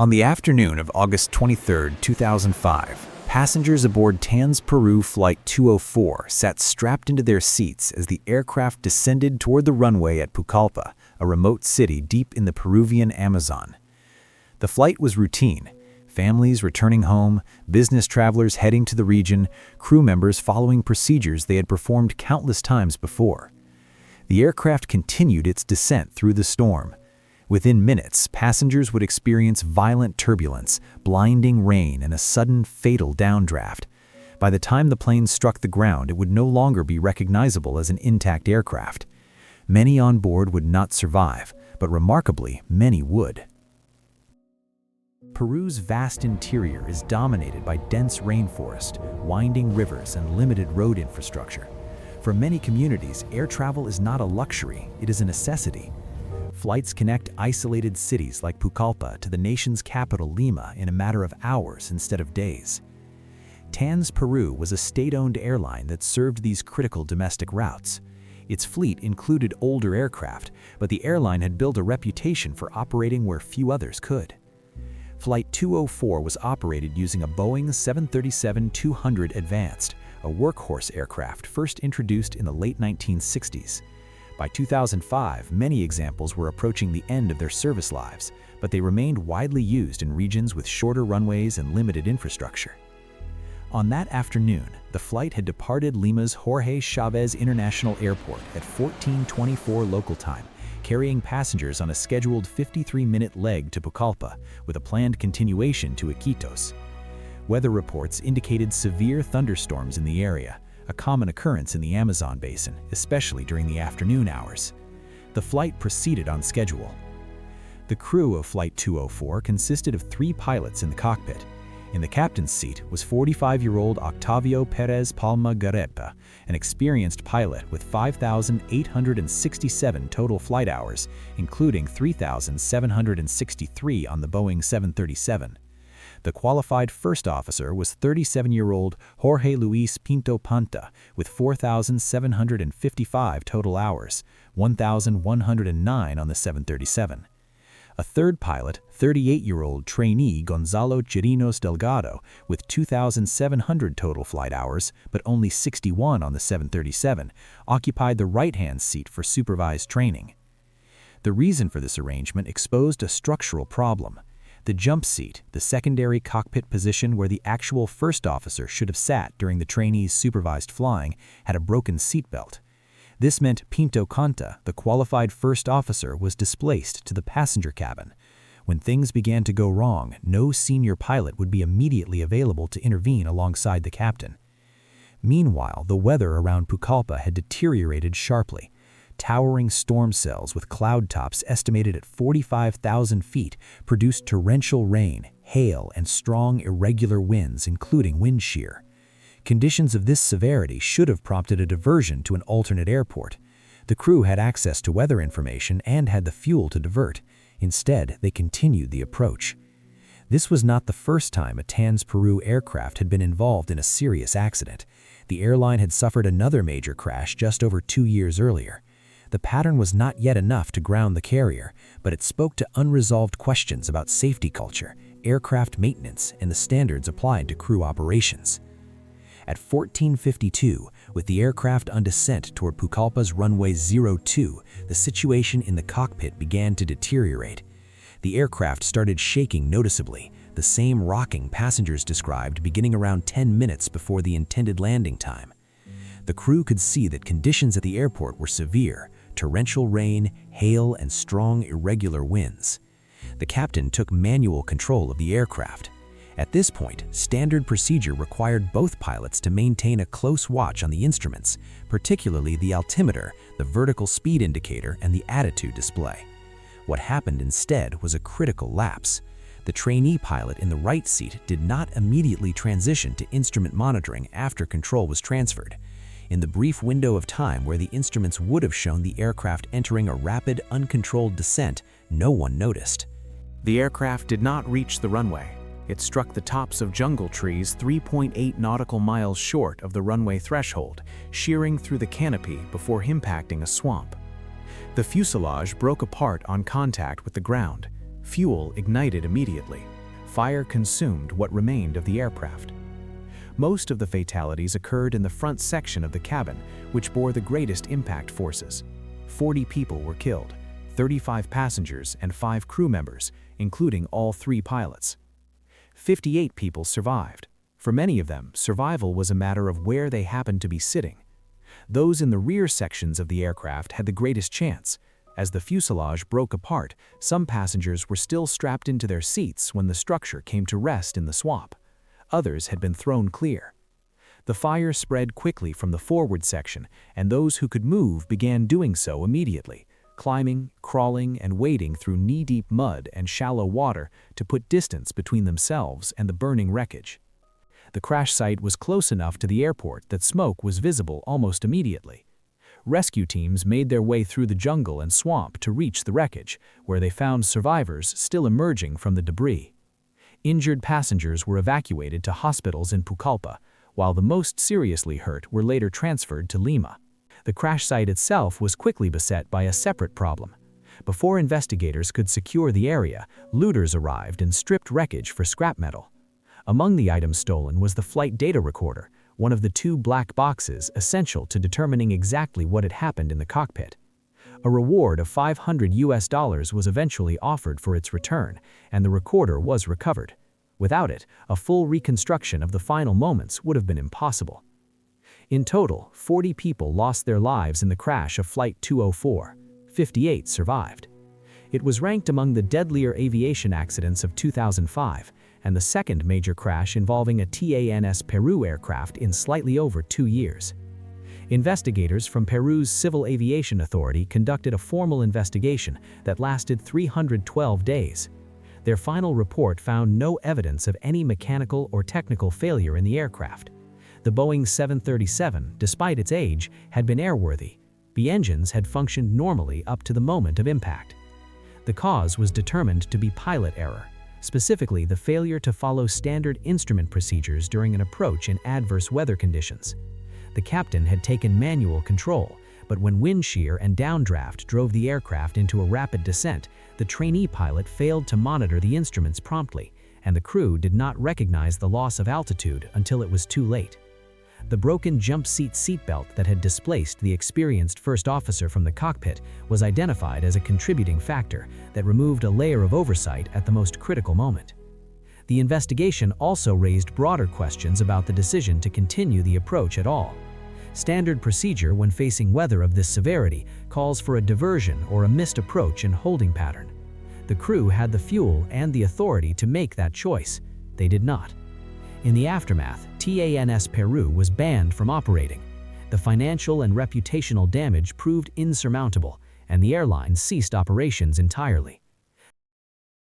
On the afternoon of August 23, 2005, passengers aboard TANS Peru Flight 204 sat strapped into their seats as the aircraft descended toward the runway at Pucallpa, a remote city deep in the Peruvian Amazon. The flight was routine. Families returning home, business travelers heading to the region, crew members following procedures they had performed countless times before. The aircraft continued its descent through the storm. Within minutes, passengers would experience violent turbulence, blinding rain, and a sudden, fatal downdraft. By the time the plane struck the ground, it would no longer be recognizable as an intact aircraft. Many on board would not survive, but remarkably, many would. Peru's vast interior is dominated by dense rainforest, winding rivers, and limited road infrastructure. For many communities, air travel is not a luxury, it is a necessity. Flights connect isolated cities like Pucallpa to the nation's capital, Lima, in a matter of hours instead of days. TANS Peru was a state-owned airline that served these critical domestic routes. Its fleet included older aircraft, but the airline had built a reputation for operating where few others could. Flight 204 was operated using a Boeing 737-200 Advanced, a workhorse aircraft first introduced in the late 1960s. By 2005, many examples were approaching the end of their service lives, but they remained widely used in regions with shorter runways and limited infrastructure. On that afternoon, the flight had departed Lima's Jorge Chavez International Airport at 14:24 local time, carrying passengers on a scheduled 53-minute leg to Pucallpa, with a planned continuation to Iquitos. Weather reports indicated severe thunderstorms in the area, a common occurrence in the Amazon basin, especially during the afternoon hours. The flight proceeded on schedule. The crew of Flight 204 consisted of 3 pilots in the cockpit. In the captain's seat was 45-year-old Octavio Perez Palma Garepa, an experienced pilot with 5,867 total flight hours, including 3,763 on the Boeing 737. The qualified first officer was 37-year-old Jorge Luis Pinto Panta, with 4,755 total hours, 1,109 on the 737. A third pilot, 38-year-old trainee Gonzalo Chirinos Delgado, with 2,700 total flight hours, but only 61 on the 737, occupied the right-hand seat for supervised training. The reason for this arrangement exposed a structural problem. The jump seat, the secondary cockpit position where the actual first officer should have sat during the trainee's supervised flying, had a broken seatbelt. This meant Pinto Canta, the qualified first officer, was displaced to the passenger cabin. When things began to go wrong, no senior pilot would be immediately available to intervene alongside the captain. Meanwhile, the weather around Pucallpa had deteriorated sharply. Towering storm cells with cloud tops estimated at 45,000 feet produced torrential rain, hail, and strong, irregular winds, including wind shear. Conditions of this severity should have prompted a diversion to an alternate airport. The crew had access to weather information and had the fuel to divert. Instead, they continued the approach. This was not the first time a TANS Peru aircraft had been involved in a serious accident. The airline had suffered another major crash just over 2 years earlier. The pattern was not yet enough to ground the carrier, but it spoke to unresolved questions about safety culture, aircraft maintenance, and the standards applied to crew operations. At 14:52, with the aircraft on descent toward Pucallpa's runway 02, the situation in the cockpit began to deteriorate. The aircraft started shaking noticeably, the same rocking passengers described beginning around 10 minutes before the intended landing time. The crew could see that conditions at the airport were severe: torrential rain, hail, and strong, irregular winds. The captain took manual control of the aircraft. At this point, standard procedure required both pilots to maintain a close watch on the instruments, particularly the altimeter, the vertical speed indicator, and the attitude display. What happened instead was a critical lapse. The trainee pilot in the right seat did not immediately transition to instrument monitoring after control was transferred. In the brief window of time where the instruments would have shown the aircraft entering a rapid, uncontrolled descent, no one noticed. The aircraft did not reach the runway. It struck the tops of jungle trees 3.8 nautical miles short of the runway threshold, shearing through the canopy before impacting a swamp. The fuselage broke apart on contact with the ground. Fuel ignited immediately. Fire consumed what remained of the aircraft. Most of the fatalities occurred in the front section of the cabin, which bore the greatest impact forces. 40 people were killed, 35 passengers and 5 crew members, including all 3 pilots. 58 people survived. For many of them, survival was a matter of where they happened to be sitting. Those in the rear sections of the aircraft had the greatest chance. As the fuselage broke apart, some passengers were still strapped into their seats when the structure came to rest in the swamp. Others had been thrown clear. The fire spread quickly from the forward section, and those who could move began doing so immediately, climbing, crawling, and wading through knee-deep mud and shallow water to put distance between themselves and the burning wreckage. The crash site was close enough to the airport that smoke was visible almost immediately. Rescue teams made their way through the jungle and swamp to reach the wreckage, where they found survivors still emerging from the debris. Injured passengers were evacuated to hospitals in Pucallpa, while the most seriously hurt were later transferred to Lima. The crash site itself was quickly beset by a separate problem. Before investigators could secure the area, looters arrived and stripped wreckage for scrap metal. Among the items stolen was the flight data recorder, one of the 2 black boxes essential to determining exactly what had happened in the cockpit. A reward of $500 was eventually offered for its return, and the recorder was recovered. Without it, a full reconstruction of the final moments would have been impossible. In total, 40 people lost their lives in the crash of Flight 204. 58 survived. It was ranked among the deadlier aviation accidents of 2005, and the second major crash involving a TANS Peru aircraft in slightly over 2 years. Investigators from Peru's Civil Aviation Authority conducted a formal investigation that lasted 312 days. Their final report found no evidence of any mechanical or technical failure in the aircraft. The Boeing 737, despite its age, had been airworthy. The engines had functioned normally up to the moment of impact. The cause was determined to be pilot error, specifically the failure to follow standard instrument procedures during an approach in adverse weather conditions. The captain had taken manual control, but when wind shear and downdraft drove the aircraft into a rapid descent, the trainee pilot failed to monitor the instruments promptly, and the crew did not recognize the loss of altitude until it was too late. The broken jump seatbelt that had displaced the experienced first officer from the cockpit was identified as a contributing factor that removed a layer of oversight at the most critical moment. The investigation also raised broader questions about the decision to continue the approach at all. Standard procedure when facing weather of this severity calls for a diversion or a missed approach and holding pattern. The crew had the fuel and the authority to make that choice. They did not. In the aftermath, TANS Peru was banned from operating. The financial and reputational damage proved insurmountable, and the airline ceased operations entirely.